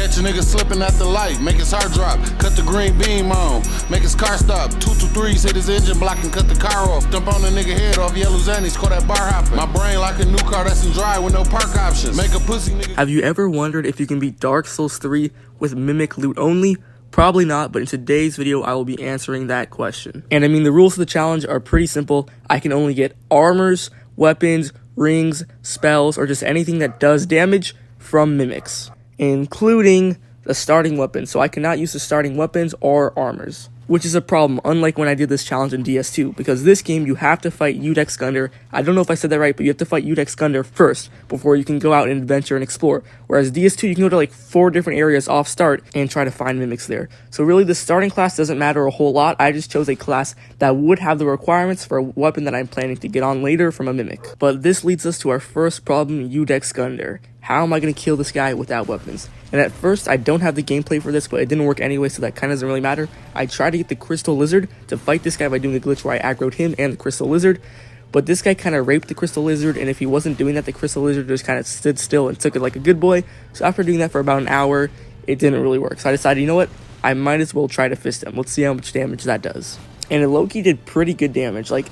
catch a nigga slipping at the light, make his heart drop, cut the green beam on, make his car stop. 223s hit his engine block and cut the car off. Dump on the nigga head off yellow zannies, call that bar hopping. My brain like a new car that's in drive with no park options. Make a pussy nigga. Have you ever wondered if you can beat Dark Souls 3 with Mimic loot only? Probably not, but in today's video, I will be answering that question. And I mean, the rules of the challenge are pretty simple. I can only get armors, weapons, rings, spells, or just anything that does damage from mimics, including the starting weapon. So I cannot use the starting weapons or armors, which is a problem, unlike when I did this challenge in DS2, because this game you have to fight Udex Gundyr. I don't know if I said that right, but you have to fight Udex Gundyr first before you can go out and adventure and explore. Whereas DS2, you can go to like 4 different areas off start and try to find mimics there. So really the starting class doesn't matter a whole lot. I just chose a class that would have the requirements for a weapon that I'm planning to get on later from a mimic. But this leads us to our first problem, Udex Gundyr. How am I going to kill this guy without weapons? And at first, I don't have the gameplay for this, but it didn't work anyway, so that kind of doesn't really matter. I tried to get the Crystal Lizard to fight this guy by doing a glitch where I aggroed him and the Crystal Lizard, but this guy kind of raped the Crystal Lizard, and if he wasn't doing that, the Crystal Lizard just kind of stood still and took it like a good boy. So after doing that for about an hour, it didn't really work. So I decided, you know what? I might as well try to fist him. Let's see how much damage that does. And it low-key did pretty good damage. Like,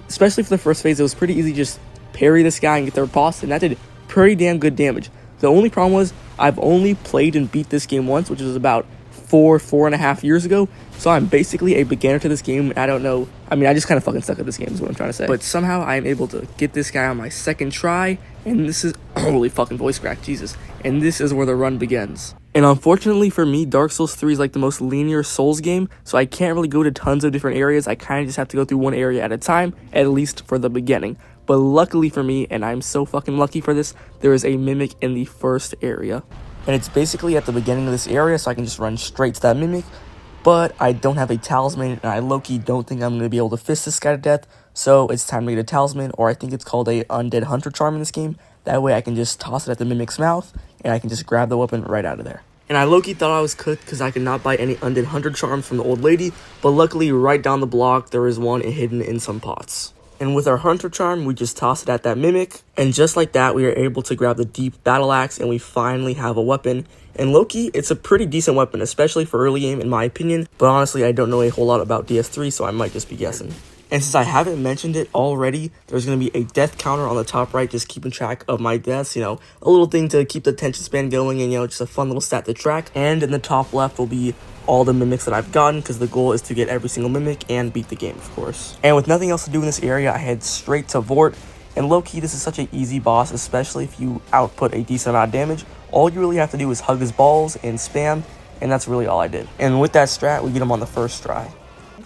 especially for the first phase, it was pretty easy to just parry this guy and get the riposte, and that did pretty damn good damage. The only problem was I've only played and beat this game once, which was about 4.5 years ago. So I'm basically a beginner to this game. I don't know. I mean, I just kind of fucking suck at this game is what I'm trying to say. But somehow I am able to get this guy on my second try. And this is, holy fucking voice crack, Jesus. And this is where the run begins. And unfortunately for me, Dark Souls 3 is like the most linear Souls game. So I can't really go to tons of different areas. I kind of just have to go through one area at a time, at least for the beginning. But luckily for me, and I'm so fucking lucky for this, there is a mimic in the first area. And it's basically at the beginning of this area, so I can just run straight to that mimic. But I don't have a talisman, and I low-key don't think I'm going to be able to fist this guy to death. So it's time to get a talisman, or I think it's called a Undead Hunter Charm in this game. That way I can just toss it at the mimic's mouth, and I can just grab the weapon right out of there. And I low-key thought I was cooked because I could not buy any Undead Hunter Charms from the old lady. But luckily, right down the block, there is one hidden in some pots. And with our Hunter Charm, we just toss it at that mimic. And just like that, we are able to grab the Deep Battle Axe, and we finally have a weapon. And low-key, it's a pretty decent weapon, especially for early game, in my opinion. But honestly, I don't know a whole lot about DS3, so I might just be guessing. And since I haven't mentioned it already, there's going to be a death counter on the top right, just keeping track of my deaths, you know, a little thing to keep the attention span going, and, you know, just a fun little stat to track. And in the top left will be all the mimics that I've gotten, because the goal is to get every single mimic and beat the game, of course. And with nothing else to do in this area, I head straight to Vordt. And low-key, this is such an easy boss, especially if you output a decent amount of damage. All you really have to do is hug his balls and spam, and that's really all I did. And with that strat, we get him on the first try.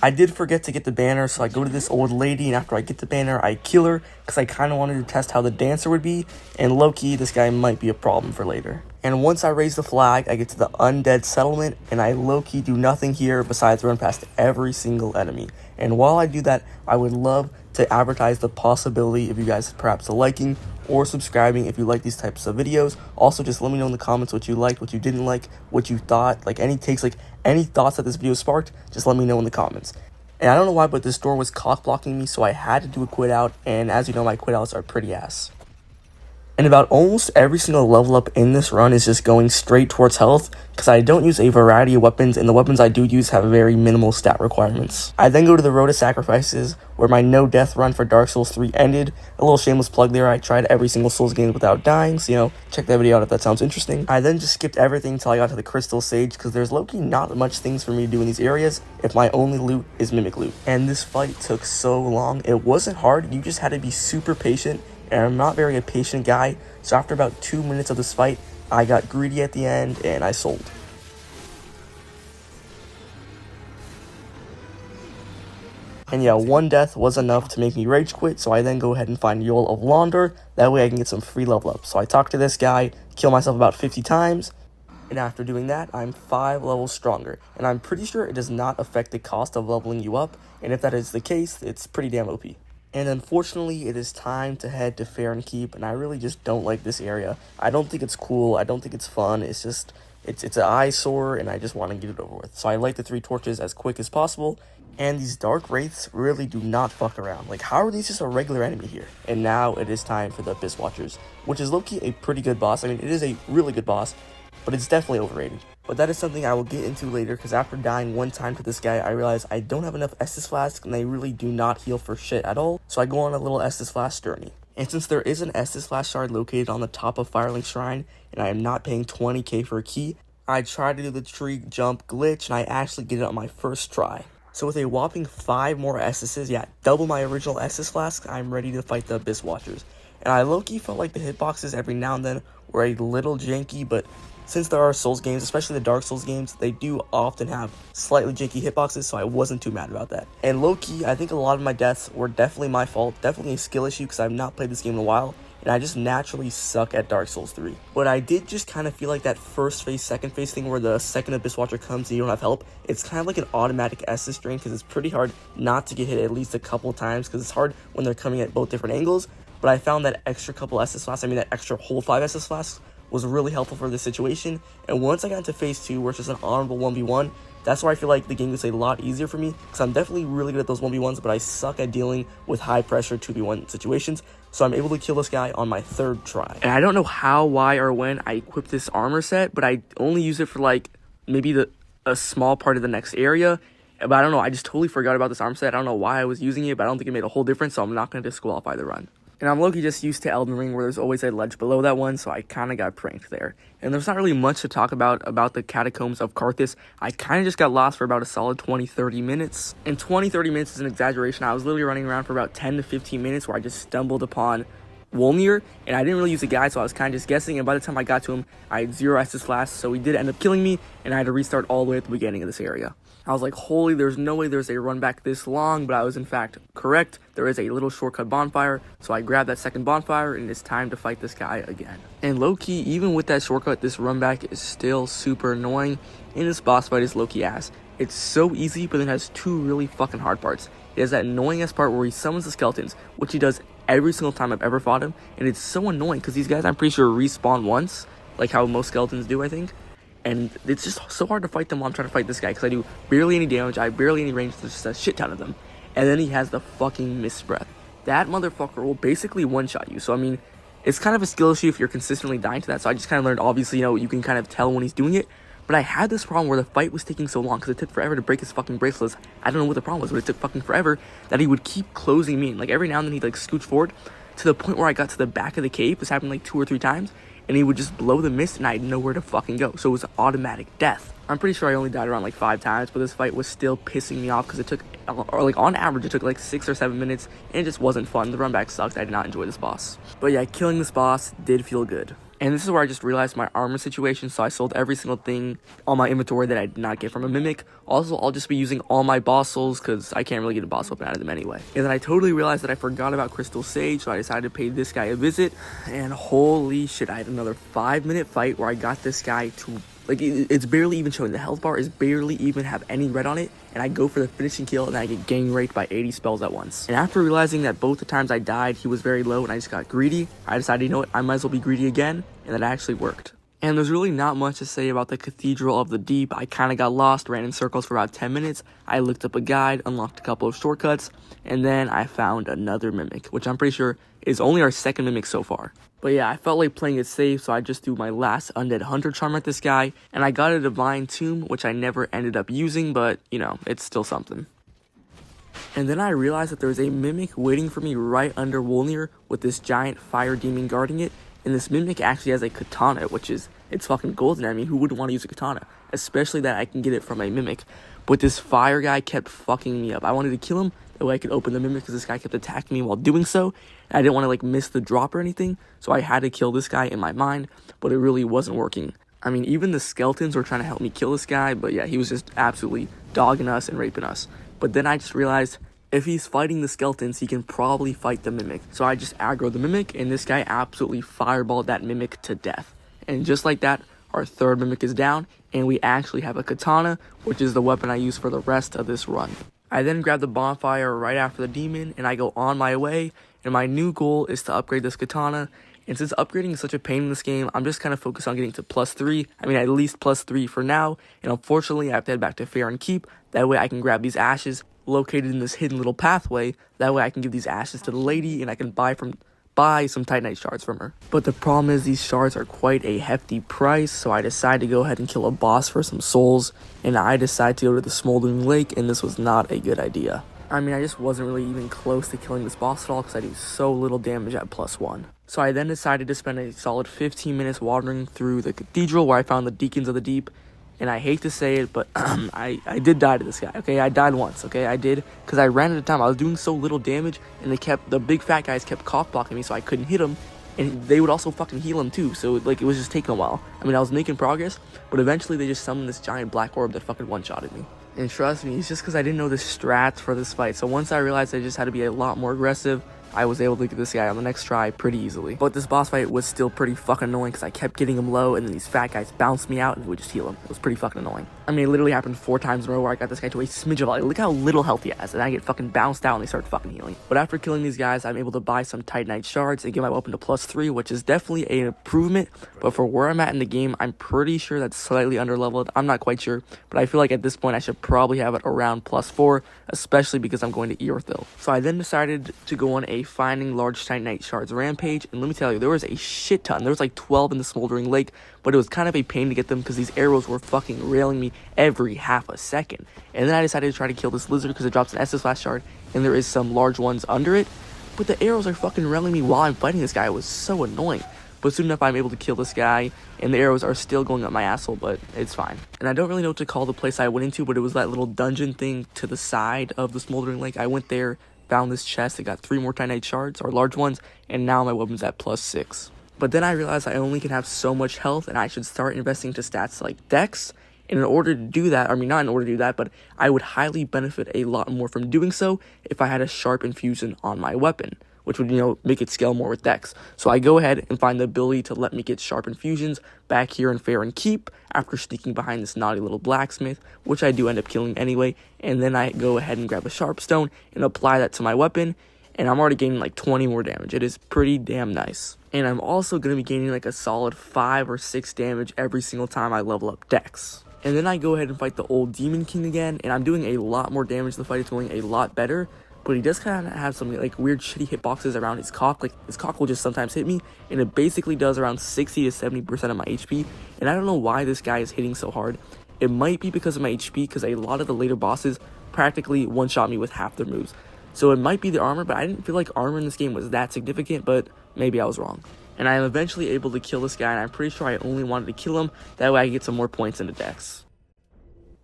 I did forget to get the banner, so I go to this old lady, and after I get the banner, I kill her, because I kind of wanted to test how the dancer would be, and low-key, this guy might be a problem for later. And once I raise the flag, I get to the undead settlement, and I low-key do nothing here besides run past every single enemy. And while I do that, I would love to advertise the possibility of you guys perhaps liking or subscribing if you like these types of videos. Also, just let me know in the comments what you liked, what you didn't like, what you thought, like any takes, like any thoughts that this video sparked, just let me know in the comments. And I don't know why, but this door was cock blocking me, so I had to do a quit out, and as you know, my quit outs are pretty ass. And about almost every single level up in this run is just going straight towards health, because I don't use a variety of weapons, and the weapons I do use have very minimal stat requirements. I then go to the Road to Sacrifices, where my no death run for Dark Souls 3 ended. A little shameless plug there, I tried every single Souls game without dying, so you know, check that video out if that sounds interesting. I then just skipped everything until I got to the Crystal Sage, because there's low-key not much things for me to do in these areas if my only loot is mimic loot. And this fight took so long. It wasn't hard, you just had to be super patient, and I'm not very a patient guy, so after about 2 minutes of this fight, I got greedy at the end, and I sold. And yeah, one death was enough to make me rage quit, so I then go ahead and find Yoel of Londor, that way I can get some free level up. So I talk to this guy, kill myself about 50 times, and after doing that, I'm 5 levels stronger. And I'm pretty sure it does not affect the cost of leveling you up, and if that is the case, it's pretty damn OP. And unfortunately, it is time to head to Farron Keep, and I really just don't like this area. I don't think it's cool, I don't think it's fun, it's just, it's an eyesore, and I just want to get it over with. So I light the 3 torches as quick as possible, and these Dark Wraiths really do not fuck around. Like, how are these just a regular enemy here? And now it is time for the Abyss Watchers, which is low-key a pretty good boss. I mean, it is a really good boss, but it's definitely overrated. But that is something I will get into later, because after dying one time to this guy, I realized I don't have enough Estus Flasks, and they really do not heal for shit at all, so I go on a little Estus Flask journey. And since there is an Estus Flask shard located on the top of Firelink Shrine, and I am not paying 20k for a key, I try to do the tree jump glitch, and I actually get it on my first try. So with a whopping 5 more Essuses, yeah, double my original Estus Flasks, I'm ready to fight the Abyss Watchers. And I low-key felt like the hitboxes every now and then were a little janky, but since there are Souls games, especially the Dark Souls games, they do often have slightly janky hitboxes, so I wasn't too mad about that. And low-key, I think a lot of my deaths were definitely my fault, definitely a skill issue, because I've not played this game in a while, and I just naturally suck at Dark Souls 3. But I did just kind of feel like that first phase, second phase thing where the second Abyss Watcher comes and you don't have help, it's kind of like an automatic Estus drain, because it's pretty hard not to get hit at least a couple times, because it's hard when they're coming at both different angles. But I found that extra couple Estus Flasks, that extra whole 5 Estus Flasks, was really helpful for this situation. And once I got into phase 2, where it's just an honorable 1v1, that's where I feel like the game was a lot easier for me, because I'm definitely really good at those 1v1s, but I suck at dealing with high pressure 2v1 situations, so I'm able to kill this guy on my 3rd try. And I don't know how, why, or when I equipped this armor set, but I only use it for like maybe a small part of the next area. But I don't know, I just totally forgot about this armor set. I don't know why I was using it, but I don't think it made a whole difference, so I'm not going to disqualify the run. And I'm low-key just used to Elden Ring, where there's always a ledge below that one, so I kind of got pranked there. And there's not really much to talk about the Catacombs of Karthus. I kind of just got lost for about a solid 20-30 minutes. And 20-30 minutes is an exaggeration. I was literally running around for about 10 to 15 minutes, where I just stumbled upon Wolnir, and I didn't really use a guide, so I was kind of just guessing, and by the time I got to him, I had 0 Estus Flasks, so he did end up killing me, and I had to restart all the way at the beginning of this area. I was like, holy, there's no way there's a run back this long, but I was in fact correct. There is a little shortcut bonfire, so I grabbed that second bonfire, and it's time to fight this guy again. And low-key, even with that shortcut, this run back is still super annoying, and this boss fight is low-key ass. It's so easy, but then it has 2 really fucking hard parts. It has that annoying ass part where he summons the skeletons, which he does every single time I've ever fought him, and it's so annoying, because these guys, I'm pretty sure, respawn once, like how most skeletons do, I think. And it's just so hard to fight them while I'm trying to fight this guy, because I do barely any damage, I have barely any range, there's just a shit ton of them. And then he has the fucking Mist Breath. That motherfucker will basically one-shot you, so it's kind of a skill issue if you're consistently dying to that, so I just kind of learned, obviously, you can kind of tell when he's doing it. But I had this problem where the fight was taking so long, because it took forever to break his fucking bracelets. I don't know what the problem was, but it took fucking forever, that he would keep closing me in. Like, every now and then he'd, scooch forward, to the point where I got to the back of the cave. This happened, 2 or 3 times. And he would just blow the mist, and I had nowhere to fucking go. So it was automatic death. I'm pretty sure I only died around 5 times, but this fight was still pissing me off, because it took, on average, it took 6 or 7 minutes, and it just wasn't fun. The run back sucked. I did not enjoy this boss. But yeah, killing this boss did feel good. And this is where I just realized my armor situation, so I sold every single thing on my inventory that I did not get from a Mimic. Also, I'll just be using all my boss souls, because I can't really get a boss weapon out of them anyway. And then I totally realized that I forgot about Crystal Sage, so I decided to pay this guy a visit. And holy shit, I had another 5-minute fight where I got this guy to, it's barely even showing. The health bar is barely even have any red on it. And I go for the finishing kill, and I get gang raped by 80 spells at once. And after realizing that both the times I died, he was very low, and I just got greedy, I decided, you know what, I might as well be greedy again, and that actually worked. And there's really not much to say about the Cathedral of the Deep. I kind of got lost, ran in circles for about 10 minutes. I looked up a guide, unlocked a couple of shortcuts, and then I found another Mimic, which I'm pretty sure is only our 2nd Mimic so far. But yeah, I felt like playing it safe, so I just threw my last Undead Hunter Charm at this guy, and I got a Divine Tomb, which I never ended up using, but, it's still something. And then I realized that there's a Mimic waiting for me right under Wolnir with this giant fire demon guarding it, and this Mimic actually has a katana, it's fucking golden. Who wouldn't want to use a katana? Especially that I can get it from a Mimic. But this fire guy kept fucking me up. I wanted to kill him, that way I could open the Mimic, because this guy kept attacking me while doing so. And I didn't want to miss the drop or anything, so I had to kill this guy in my mind, but it really wasn't working. Even the skeletons were trying to help me kill this guy, but yeah, he was just absolutely dogging us and raping us. But then I just realized, if he's fighting the skeletons, he can probably fight the Mimic. So I just aggroed the Mimic, and this guy absolutely fireballed that Mimic to death. And just like that, our 3rd Mimic is down, and we actually have a katana, which is the weapon I use for the rest of this run. I then grab the bonfire right after the demon, and I go on my way, and my new goal is to upgrade this katana. And since upgrading is such a pain in this game, I'm just kind of focused on getting to +3. At least +3 for now, and unfortunately I have to head back to Faerun Keep. That way I can grab these ashes located in this hidden little pathway. That way I can give these ashes to the lady, and I can buy buy some Titanite shards from her. But the problem is these shards are quite a hefty price, so I decide to go ahead and kill a boss for some souls, and I decide to go to the Smoldering Lake, and this was not a good idea. I mean, I just wasn't really even close to killing this boss at all because I do so little damage at +1. So I then decided to spend a solid 15 minutes wandering through the cathedral where I found the Deacons of the Deep. And I hate to say it, but I did die to this guy, okay? I died once, okay? I did, because I ran out of time. I was doing so little damage, and the big fat guys kept cough blocking me, so I couldn't hit him. And they would also fucking heal him too, so like it was just taking a while. I mean, I was making progress, but eventually they just summoned this giant black orb that fucking one-shotted me. And trust me, it's just because I didn't know the strats for this fight. So once I realized I just had to be a lot more aggressive, I was able to get this guy on the next try pretty easily. But this boss fight was still pretty fucking annoying because I kept getting him low and then these fat guys bounced me out and they would just heal him. It was pretty fucking annoying. I mean, it literally happened 4 times in a row where I got this guy to a smidge of life. Look how little health he has, and I get fucking bounced out and they start fucking healing. But after killing these guys, I'm able to buy some Titanite shards and get my weapon to +3, which is definitely an improvement. But for where I'm at in the game, I'm pretty sure that's slightly underleveled. I'm not quite sure, but I feel like at this point I should probably have it around +4, especially because I'm going to Eorthil. So I then decided to go on a finding large Titanite shards rampage, and let me tell you, there was a shit ton. There was like 12 in the Smoldering Lake, but it was kind of a pain to get them because these arrows were fucking railing me every half a second. And then I decided to try to kill this lizard because it drops an Estus Flash shard, and there is some large ones under it, but the arrows are fucking railing me while I'm fighting this guy. It was so annoying. But soon enough, I'm able to kill this guy, and the arrows are still going up my asshole, but it's fine. And I don't really know what to call the place I went into, but it was that little dungeon thing to the side of the Smoldering Lake. I went there, found this chest, it got 3 more Titanite shards, or large ones, and now my weapon's at +6. But then I realized I only can have so much health, and I should start investing to stats like Dex. And in order to do that, I mean, not in order to do that, but I would highly benefit a lot more from doing so if I had a sharp infusion on my weapon, which would, make it scale more with Dex. So I go ahead and find the ability to let me get sharp infusions back here in Farron Keep after sneaking behind this naughty little blacksmith, which I do end up killing anyway. And then I go ahead and grab a sharp stone and apply that to my weapon, and I'm already gaining like 20 more damage. It is pretty damn nice. And I'm also going to be gaining like a solid 5 or 6 damage every single time I level up Dex. And then I go ahead and fight the old Demon King again, and I'm doing a lot more damage. The fight is going a lot better, but he does kind of have some like weird shitty hitboxes around his cock. Like his cock will just sometimes hit me, and it basically does around 60 to 70% of my HP. And I don't know why this guy is hitting so hard. It might be because of my HP, because a lot of the later bosses practically one-shot me with half their moves. So it might be the armor, but I didn't feel like armor in this game was that significant, but maybe I was wrong. And I am eventually able to kill this guy, and I'm pretty sure I only wanted to kill him, that way I get some more points into Dex.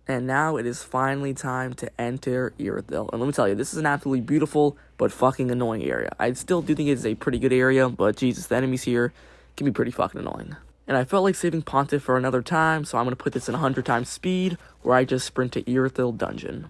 And now it is finally time to enter Eorthil. And let me tell you, this is an absolutely beautiful but fucking annoying area. I still do think it's a pretty good area, but Jesus, the enemies here can be pretty fucking annoying. And I felt like saving Pontiff for another time, so I'm going to put this in 100 times speed, where I just sprint to Eorthil Dungeon.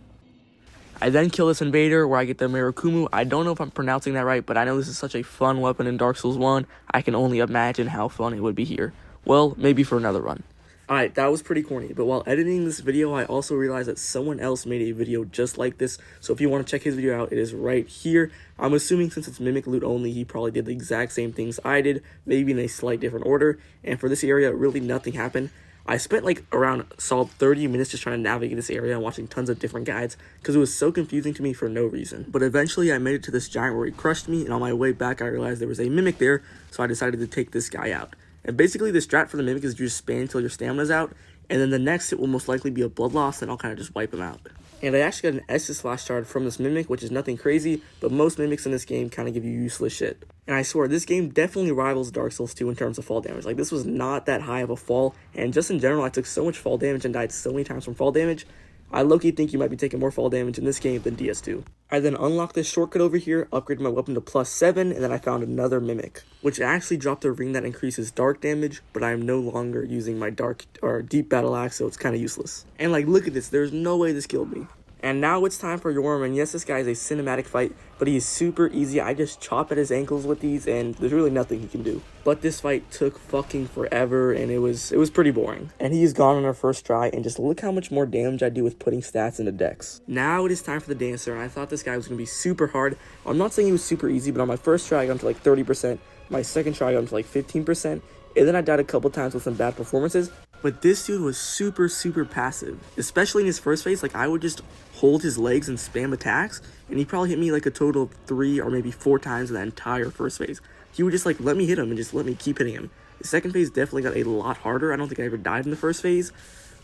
I then kill this invader where I get the Mirakumu. I don't know if I'm pronouncing that right, but I know this is such a fun weapon in Dark Souls 1. I can only imagine how fun it would be here. Well, maybe for another run. Alright, that was pretty corny, but while editing this video, I also realized that someone else made a video just like this, so if you want to check his video out, it is right here. I'm assuming since it's Mimic Loot only, he probably did the exact same things I did, maybe in a slight different order, and for this area, really nothing happened. I spent like around solid 30 minutes just trying to navigate this area and watching tons of different guides because it was so confusing to me for no reason. But eventually I made it to this giant where he crushed me, and on my way back I realized there was a Mimic there, so I decided to take this guy out. And basically the strat for the Mimic is you just spam until your stamina's out, and then the next hit will most likely be a blood loss, and I'll kind of just wipe him out. And I actually got an Estus Flash shard from this Mimic, which is nothing crazy, but most Mimics in this game kind of give you useless shit. And I swear, this game definitely rivals Dark Souls 2 in terms of fall damage. Like, this was not that high of a fall, and just in general, I took so much fall damage and died so many times from fall damage, I low-key think you might be taking more fall damage in this game than DS2. I then unlocked this shortcut over here, upgraded my weapon to +7, and then I found another Mimic, which actually dropped a ring that increases dark damage, but I am no longer using my deep battle axe, so it's kind of useless. And like, look at this, there's no way this killed me. And now it's time for Yorm, and yes, this guy is a cinematic fight, but he is super easy. I just chop at his ankles with these, and there's really nothing he can do. But this fight took fucking forever, and it was pretty boring. And he is gone on our first try, and just look how much more damage I do with putting stats into Dex. Now it is time for the Dancer, and I thought this guy was going to be super hard. I'm not saying he was super easy, but on my first try I got him to like 30%, my second try I got him to like 15%, and then I died a couple times with some bad performances. But this dude was super passive, especially in his first phase. Like, I would just hold his legs and spam attacks, and he probably hit me like a total of 3 or maybe 4 times in that entire first phase. he would just like let me hit him and just let me keep hitting him. The second phase definitely got a lot harder. I don't think I ever died in the first phase,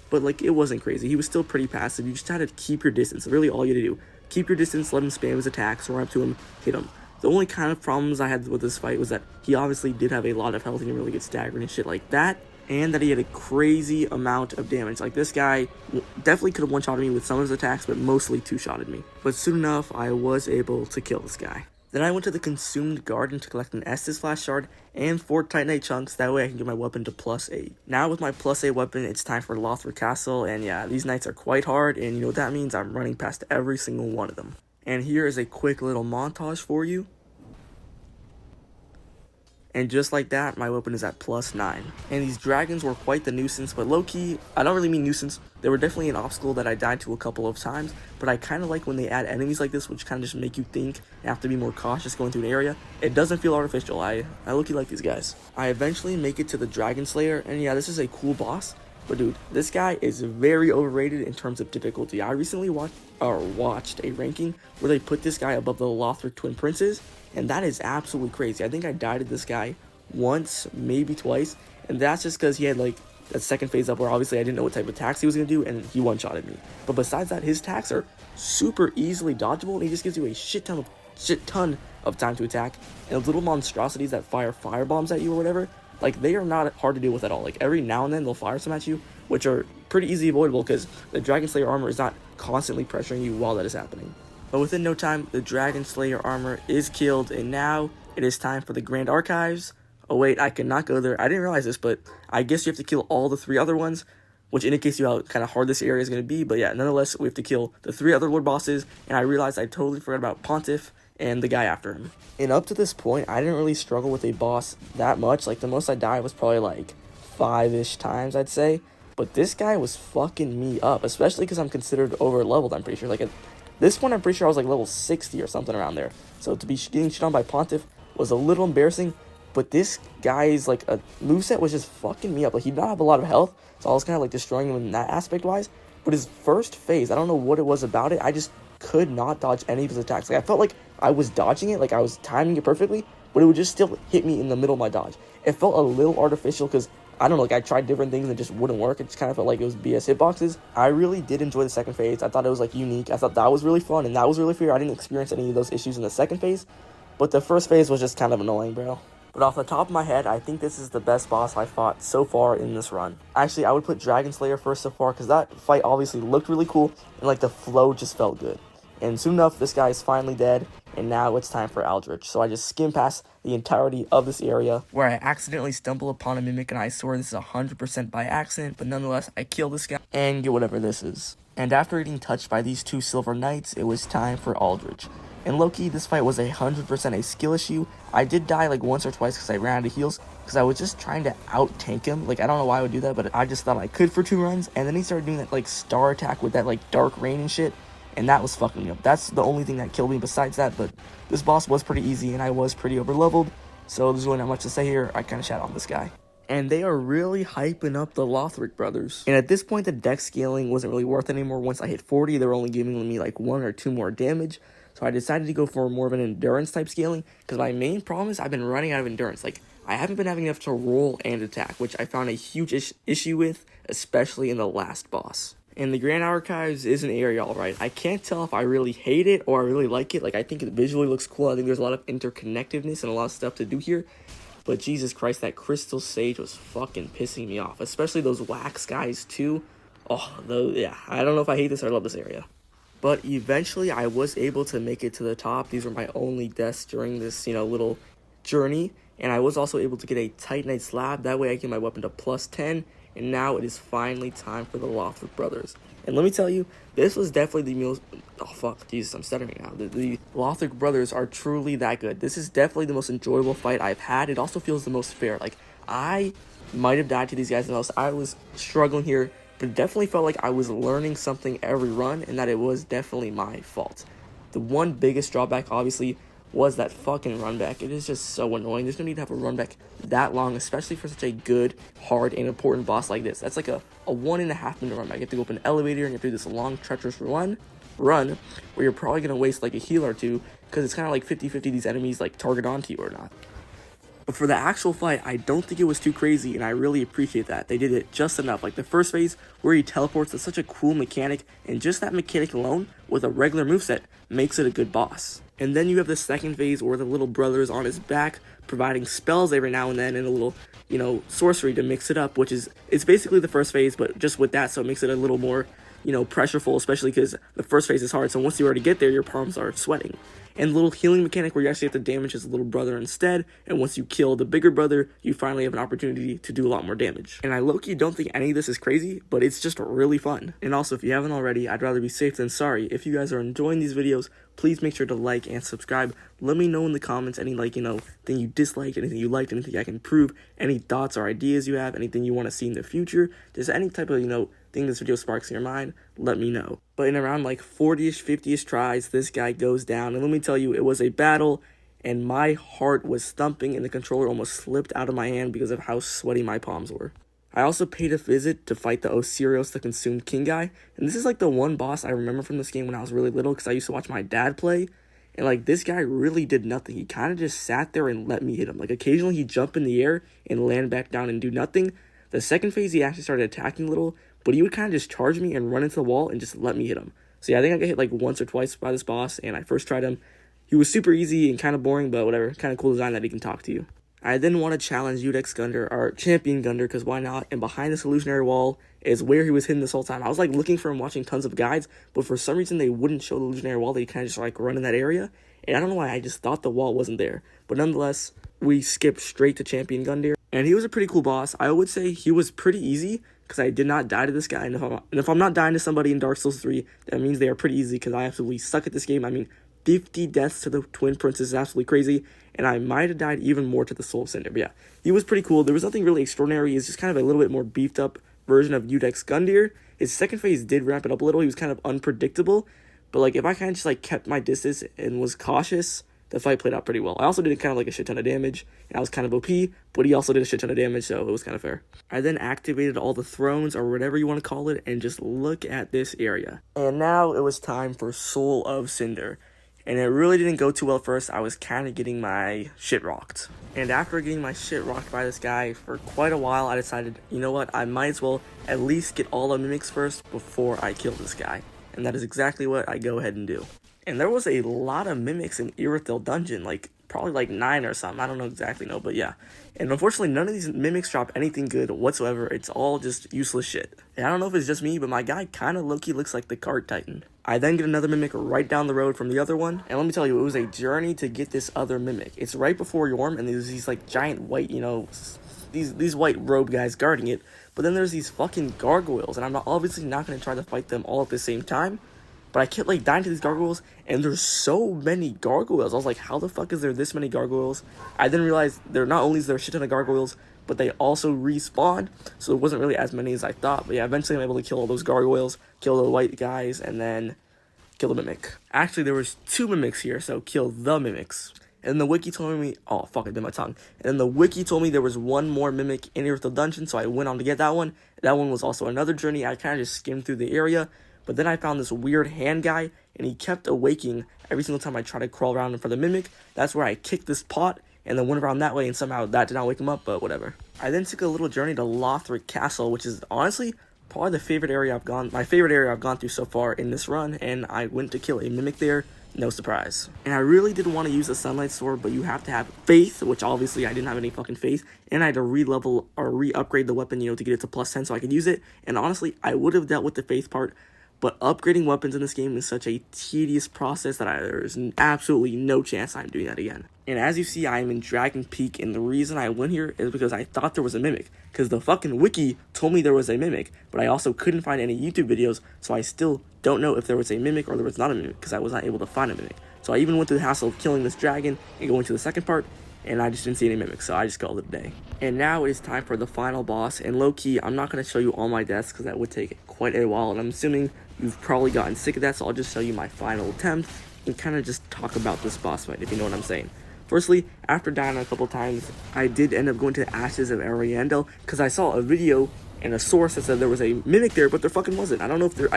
but like it wasn't crazy. He was still pretty passive. You just had to keep your distance. Really all you had to do. Keep your distance, let him spam his attacks, run up to him, hit him. The only kind of problems I had with this fight was that he obviously did have a lot of health and he really get staggered and shit like that, and that he had a crazy amount of damage. Like, this guy definitely could have one-shotted me with some of his attacks, but mostly two-shotted me. But soon enough, I was able to kill this guy. Then I went to the Consumed Garden to collect an Estus Flash Shard and 4 Titanite Chunks, that way I can get my weapon to +8. Now with my +8 weapon, it's time for Lothric Castle, and yeah, these nights are quite hard, and you know what that means? I'm running past every single one of them. And here is a quick little montage for you. And just like that, my weapon is at +9. And these dragons were quite the nuisance, but low-key, I don't really mean nuisance. They were definitely an obstacle that I died to a couple of times, but I kind of like when they add enemies like this, which kind of just make you think and have to be more cautious going through an area. It doesn't feel artificial. I low-key like these guys. I eventually make it to the Dragon Slayer, and yeah, this is a cool boss. But dude, this guy is very overrated in terms of difficulty. I recently watched a ranking where they put this guy above the Lothric Twin Princes, and that is absolutely crazy. I think I died to this guy once, maybe twice, and that's just because he had like that second phase up where obviously I didn't know what type of attacks he was going to do, and he one-shotted me. But besides that, his attacks are super easily dodgeable, and he just gives you a shit ton of time to attack. And those little monstrosities that fire firebombs at you or whatever, like, they are not hard to deal with at all. Like, every now and then they'll fire some at you, which are pretty easily avoidable because the Dragon Slayer armor is not constantly pressuring you while that is happening. But within no time, the Dragon Slayer armor is killed, and now it is time for the Grand Archives. Oh wait, I cannot go there. I didn't realize this, but I guess you have to kill all the 3 other ones, which indicates you how kind of hard this area is going to be. But yeah, nonetheless, we have to kill the 3 other Lord bosses, and I realized I totally forgot about Pontiff and the guy after him. And up to this point, I didn't really struggle with a boss that much. Like, the most I died was probably like 5-ish times, I'd say. But this guy was fucking me up, especially because I'm considered over leveled, I'm pretty sure. Like, at this point, I'm pretty sure I was like level 60 or something around there. So to be getting shit on by Pontiff was a little embarrassing. But this guy's like a moveset was just fucking me up. Like, he did not have a lot of health, so I was kind of like destroying him in that aspect wise. But his first phase, I don't know what it was about it, I just could not dodge any of his attacks. Like, I felt like I was dodging it, like I was timing it perfectly, but it would just still hit me in the middle of my dodge. It felt a little artificial because, I don't know, like, I tried different things and it just wouldn't work. It just kind of felt like it was BS hitboxes. I really did enjoy the second phase. I thought it was like unique. I thought that was really fun and that was really fair. I didn't experience any of those issues in the second phase, but the first phase was just kind of annoying, bro. But off the top of my head, I think this is the best boss I fought so far in this run. Actually, I would put Dragon Slayer first so far because that fight obviously looked really cool and like the flow just felt good. And soon enough, this guy is finally dead, and now it's time for Aldrich. So I just skim past the entirety of this area, where I accidentally stumble upon a Mimic, and I swear this is 100% by accident, but nonetheless, I kill this guy and get whatever this is. And after getting touched by these 2 Silver Knights, it was time for Aldrich. And low-key, this fight was 100% a skill issue. I did die like once or twice because I ran out of heals, because I was just trying to out-tank him. Like, I don't know why I would do that, but I just thought I could for 2 runs, and then he started doing that like star attack with that like dark rain and shit. And that was fucking me up. That's the only thing that killed me besides that, but this boss was pretty easy and I was pretty over-leveled, so there's really not much to say here. I kind of shat on this guy. And they are really hyping up the Lothric brothers. And at this point, the dex scaling wasn't really worth it anymore. Once I hit 40, they were only giving me like 1 or 2 more damage, so I decided to go for more of an endurance type scaling, because my main problem is I've been running out of endurance. Like, I haven't been having enough to roll and attack, which I found a huge issue with, especially in the last boss. And the Grand Archives is an area, alright. I can't tell if I really hate it or I really like it. Like, I think it visually looks cool. I think there's a lot of interconnectedness and a lot of stuff to do here. But Jesus Christ, that Crystal Sage was fucking pissing me off. Especially those wax guys, too. Oh, yeah. I don't know if I hate this or I love this area. But eventually, I was able to make it to the top. These were my only deaths during this, little journey. And I was also able to get a Titanite slab. That way I get my weapon to +10. And now it is finally time for the Lothric brothers. And let me tell you, this was definitely the most... Oh, fuck. Jesus, I'm stuttering now. The Lothric brothers are truly that good. This is definitely the most enjoyable fight I've had. It also feels the most fair. Like, I might have died to these guys the most. I was struggling here, but it definitely felt like I was learning something every run, and that it was definitely my fault. The one biggest drawback, obviously, was that fucking run back. It is just so annoying. There's no need to have a run back that long, especially for such a good, hard, and important boss like this. That's like a 1.5 minute run back. You have to go up an elevator and you have to do this long, treacherous run where you're probably going to waste like a heal or 2, because it's kind of like 50-50 these enemies like target onto you or not. But for the actual fight, I don't think it was too crazy, and I really appreciate that. They did it just enough. Like the first phase where he teleports is such a cool mechanic, and just that mechanic alone with a regular moveset makes it a good boss. And then you have the second phase where the little brother is on his back, providing spells every now and then and a little, sorcery to mix it up, which is, it's basically the first phase, but just with that, so it makes it a little more, pressureful, especially because the first phase is hard, so once you already get there, your palms are sweating. And the little healing mechanic where you actually have to damage his little brother instead, and once you kill the bigger brother, you finally have an opportunity to do a lot more damage. And I low-key don't think any of this is crazy, but it's just really fun. And also, if you haven't already, I'd rather be safe than sorry. If you guys are enjoying these videos, please make sure to like and subscribe. Let me know in the comments any, thing you disliked, anything you liked, anything I can improve, any thoughts or ideas you have, anything you want to see in the future, just any type of, thing this video sparks in your mind, let me know. But in around 40-ish, 50-ish tries, this guy goes down, and let me tell you, it was a battle, and my heart was thumping, and the controller almost slipped out of my hand because of how sweaty my palms were. I also paid a visit to fight the Osirios, the Consumed King guy, and this is the one boss I remember from this game when I was really little, because I used to watch my dad play, and this guy really did nothing. He kind of just sat there and let me hit him. Occasionally he'd jump in the air and land back down and do nothing. The second phase he actually started attacking a little, but he would kind of just charge me and run into the wall and just let me hit him. So yeah, I think I got hit once or twice by this boss, and I first tried him. He was super easy and kind of boring, but whatever. Kind of cool design that he can talk to you. I then want to challenge Udex Gundyr, or Champion Gundyr, because why not? And behind this illusionary wall is where he was hidden this whole time. I was looking for him, watching tons of guides, but for some reason they wouldn't show the illusionary wall. They kind of just run in that area, and I don't know why, I just thought the wall wasn't there. But nonetheless, we skipped straight to Champion Gundyr, and he was a pretty cool boss. I would say he was pretty easy, because I did not die to this guy, and if I'm not dying to somebody in Dark Souls 3, that means they are pretty easy, because I absolutely suck at this game. 50 deaths to the Twin Prince is absolutely crazy, and I might have died even more to the Soul of Cinder. But yeah, he was pretty cool. There was nothing really extraordinary. He's just kind of a little bit more beefed up version of Udex Gundyr. His second phase did ramp it up a little. He was kind of unpredictable, but if I kind of just kept my distance and was cautious, the fight played out pretty well. I also did kind of a shit ton of damage, and I was kind of OP, but he also did a shit ton of damage, so it was kind of fair. I then activated all the thrones, or whatever you want to call it, and just look at this area. And now it was time for Soul of Cinder. And it really didn't go too well at first. I was kind of getting my shit rocked. And after getting my shit rocked by this guy for quite a while, I decided, you know what, I might as well at least get all the mimics first before I kill this guy. And that is exactly what I go ahead and do. And there was a lot of mimics in Irithyll Dungeon, probably 9 or something. I don't know exactly, but yeah. And unfortunately, none of these mimics drop anything good whatsoever. It's all just useless shit. And I don't know if it's just me, but my guy kind of low-key looks like the Card Titan. I then get another mimic right down the road from the other one. And let me tell you, it was a journey to get this other mimic. It's right before Yorm, and there's these giant white, these white robe guys guarding it. But then there's these fucking gargoyles, and I'm obviously not going to try to fight them all at the same time. But I kept dying to these gargoyles, and there's so many gargoyles. I was like, how the fuck is there this many gargoyles? I then realized not only is there a shit ton of gargoyles, but they also respawn, so it wasn't really as many as I thought. But yeah, eventually I'm able to kill all those gargoyles, kill the white guys, and then kill the mimic. Actually, there was 2 mimics here, so kill the mimics. And the wiki told me, oh fuck, I bit my tongue. And then the wiki told me there was one more mimic in Irithyll Dungeon, so I went on to get that one. That one was also another journey. I kind of just skimmed through the area. But then I found this weird hand guy, and he kept awaking every single time I tried to crawl around for the mimic. That's where I kicked this pot, and then went around that way, and somehow that did not wake him up, but whatever. I then took a little journey to Lothric Castle, which is honestly probably my favorite area I've gone through so far in this run, and I went to kill a mimic there. No surprise. And I really did want to use a Sunlight Sword, but you have to have faith, which obviously I didn't have any fucking faith, and I had to re-level or re-upgrade the weapon, to get it to plus 10 so I could use it. And honestly, I would have dealt with the faith part, but upgrading weapons in this game is such a tedious process that there's absolutely no chance I'm doing that again. And as you see, I am in Dragon Peak, and the reason I went here is because I thought there was a mimic. Because the fucking wiki told me there was a mimic, but I also couldn't find any YouTube videos, so I still don't know if there was a mimic or there was not a mimic, because I was not able to find a mimic. So I even went through the hassle of killing this dragon and going to the second part, and I just didn't see any mimics, so I just called it a day. And now it is time for the final boss, and low-key, I'm not going to show you all my deaths, because that would take quite a while, and I'm assuming you've probably gotten sick of that, so I'll just show you my final attempt, and kind of just talk about this boss fight, if you know what I'm saying. Firstly, after dying a couple times, I did end up going to the Ashes of Ariandel, because I saw a video and a source that said there was a mimic there, but there fucking wasn't. I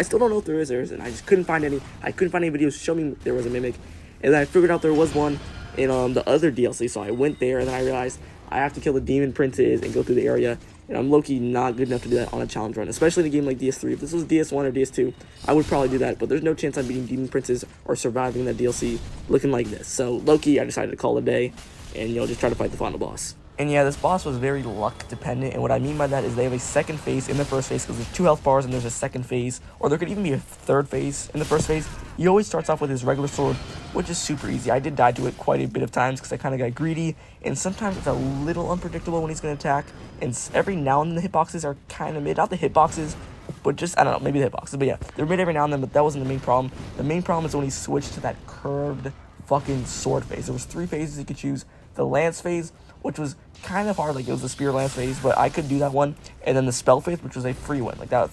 still don't know if there is, and I just couldn't find any. I couldn't find any videos to show me there was a mimic, and then I figured out there was one in the other DLC, so I went there, and then I realized I have to kill the demon princes and go through the area, and I'm low-key not good enough to do that on a challenge run, especially in a game like DS3. If this was DS1 or DS2, I would probably do that, but there's no chance I'm beating demon princes or surviving that DLC looking like this. So low-key, I decided to call it a day, and just try to fight the final boss. And yeah, this boss was very luck dependent, and what I mean by that is they have a second phase in the first phase, because there's 2 health bars and there's a second phase, or there could even be a third phase in the first phase. He always starts off with his regular sword, which is super easy. I did die to it quite a bit of times because I kind of got greedy, and sometimes it's a little unpredictable when he's going to attack, and every now and then the hitboxes are kind of mid. Not the hitboxes, but just, I don't know, maybe the hitboxes, but yeah, they're mid every now and then, but that wasn't the main problem. The main problem is when he switched to that curved fucking sword phase. There was 3 phases you could choose. The lance phase, which was kind of hard, like it was the spear lance phase, but I could do that one, and then the spell phase, which was a free one. Like that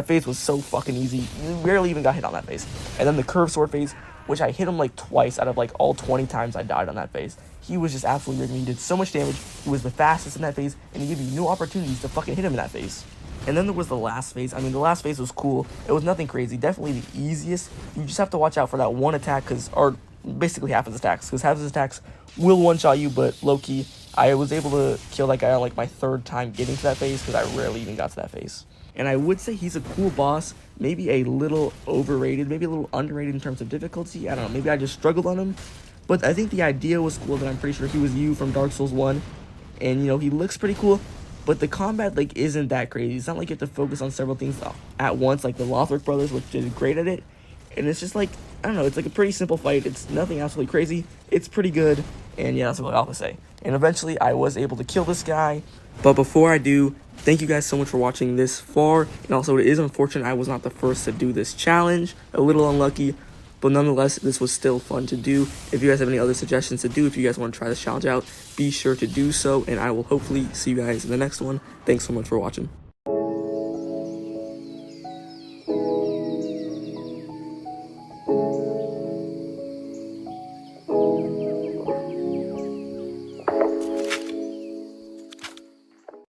phase was so fucking easy. You barely even got hit on that phase. And then the curved sword phase, which I hit him like twice out of like all 20 times I died on that phase. He was just absolutely rigging me. He did so much damage. He was the fastest in that phase, and he gave you no opportunities to fucking hit him in that phase. And then there was the last phase. I mean, the last phase was cool. It was nothing crazy. Definitely the easiest. You just have to watch out for that one attack, or basically half his attacks, because half of his attacks will one-shot you, but low-key, I was able to kill that guy on like my 3rd time getting to that phase, because I rarely even got to that phase. And I would say he's a cool boss, maybe a little overrated, maybe a little underrated in terms of difficulty. I don't know, maybe I just struggled on him, but I think the idea was cool, that I'm pretty sure he was you from Dark Souls 1, and he looks pretty cool, but the combat like isn't that crazy. It's not like you have to focus on several things at once, like the Lothric brothers, which did great at it. And it's just like, I don't know, it's like a pretty simple fight. It's nothing absolutely crazy. It's pretty good. And yeah, that's what I have to say. And eventually I was able to kill this guy. But before I do, thank you guys so much for watching this far. And also, it is unfortunate I was not the first to do this challenge. A little unlucky. But nonetheless, this was still fun to do. If you guys have any other suggestions to do, if you guys want to try this challenge out, be sure to do so. And I will hopefully see you guys in the next one. Thanks so much for watching.